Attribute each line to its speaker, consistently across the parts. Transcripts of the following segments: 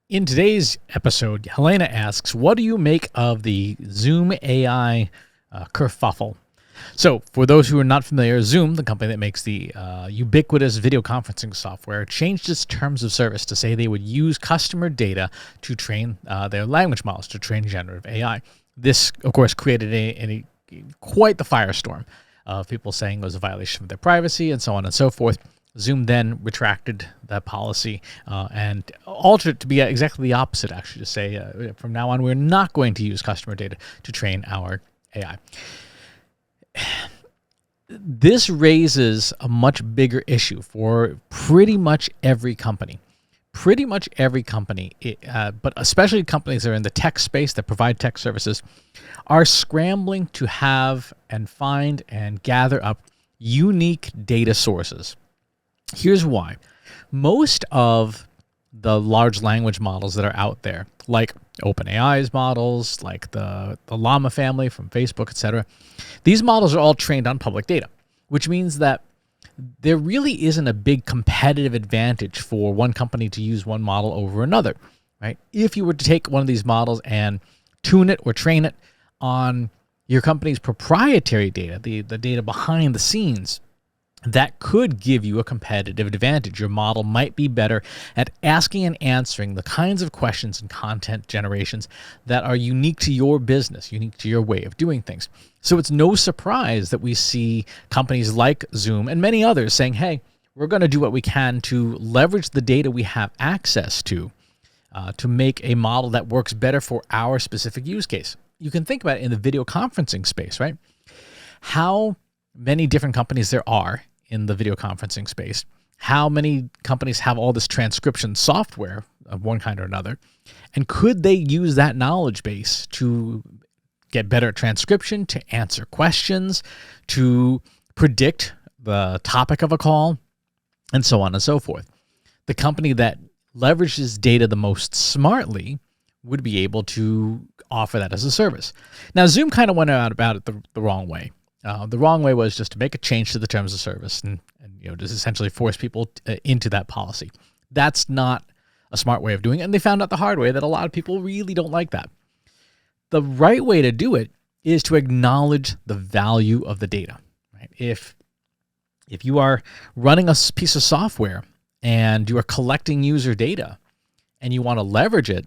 Speaker 1: In today's episode, Helena asks, what do you make of the Zoom AI kerfuffle? So for those who are not familiar, Zoom, the company that makes the ubiquitous video conferencing software, changed its terms of service to say they would use customer data to train their language models, to train generative AI. This, of course, created quite the firestorm of people saying it was a violation of their privacy and so on and so forth. Zoom then retracted that policy and altered it to be exactly the opposite, actually, to say from now on, we're not going to use customer data to train our AI. This raises a much bigger issue for pretty much every company. Pretty much every company, but especially companies that are in the tech space that provide tech services, are scrambling to have and find and gather up unique data sources. Here's why. Most of the large language models that are out there, like OpenAI's models, like the Llama family from Facebook, etc., these models are all trained on public data, which means that there really isn't a big competitive advantage for one company to use one model over another, right? If you were to take one of these models and tune it or train it on your company's proprietary data, the data behind the scenes, that could give you a competitive advantage. Your model might be better at asking and answering the kinds of questions and content generations that are unique to your business, unique to your way of doing things. So it's no surprise that we see companies like Zoom and many others saying, hey, we're going to do what we can to leverage the data we have access to make a model that works better for our specific use case. You can think about it in the video conferencing space, right? How many different companies there are in the video conferencing space, how many companies have all this transcription software of one kind or another, and could they use that knowledge base to get better at transcription, to answer questions, to predict the topic of a call, and so on and so forth. The company that leverages data the most smartly would be able to offer that as a service. Now, Zoom kind of went about it the wrong way. The wrong way was just to make a change to the terms of service and just essentially force people into that policy. That's not a smart way of doing it, and they found out the hard way that a lot of people really don't like that. The right way to do it is to acknowledge the value of the data. Right? If you are running a piece of software and you are collecting user data and you want to leverage it,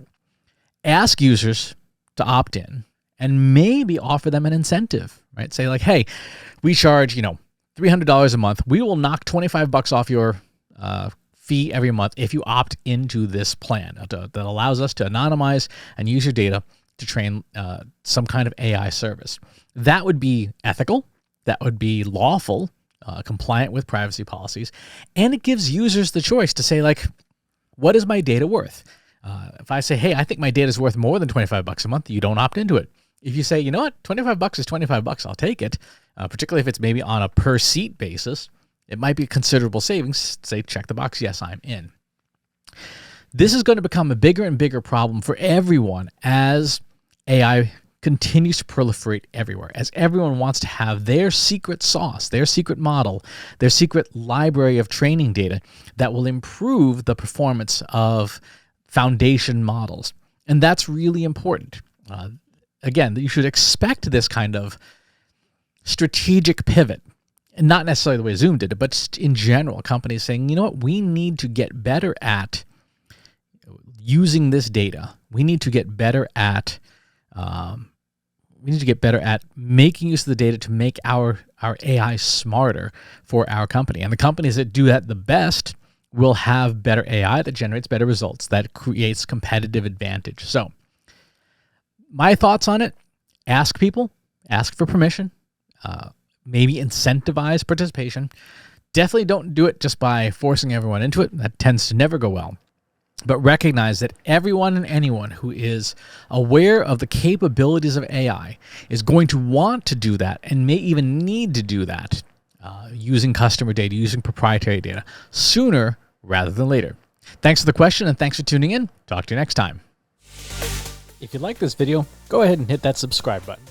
Speaker 1: ask users to opt in and maybe offer them an incentive, right? Say like, hey, we charge, $300 a month. We will knock $25 off your fee every month if you opt into this plan that allows us to anonymize and use your data to train some kind of AI service. That would be ethical. That would be lawful, compliant with privacy policies. And it gives users the choice to say like, what is my data worth? If I say, hey, I think my data is worth more than $25 a month, you don't opt into it. If you say, you know what, $25 is $25, I'll take it, particularly if it's maybe on a per seat basis, it might be considerable savings. Say, check the box, yes, I'm in. This is going to become a bigger and bigger problem for everyone as AI continues to proliferate everywhere, as everyone wants to have their secret sauce, their secret model, their secret library of training data that will improve the performance of foundation models. And that's really important. Again, you should expect this kind of strategic pivot, and not necessarily the way Zoom did it, but in general, companies saying, you know what, we need to get better at using this data. We need to get better at making use of the data to make our AI smarter for our company. And the companies that do that the best will have better AI that generates better results, that creates competitive advantage. So my thoughts on it, ask people, ask for permission, maybe incentivize participation. Definitely don't do it just by forcing everyone into it. That tends to never go well. But recognize that everyone and anyone who is aware of the capabilities of AI is going to want to do that and may even need to do that using customer data, using proprietary data sooner rather than later. Thanks for the question and thanks for tuning in. Talk to you next time. If you like this video, go ahead and hit that subscribe button.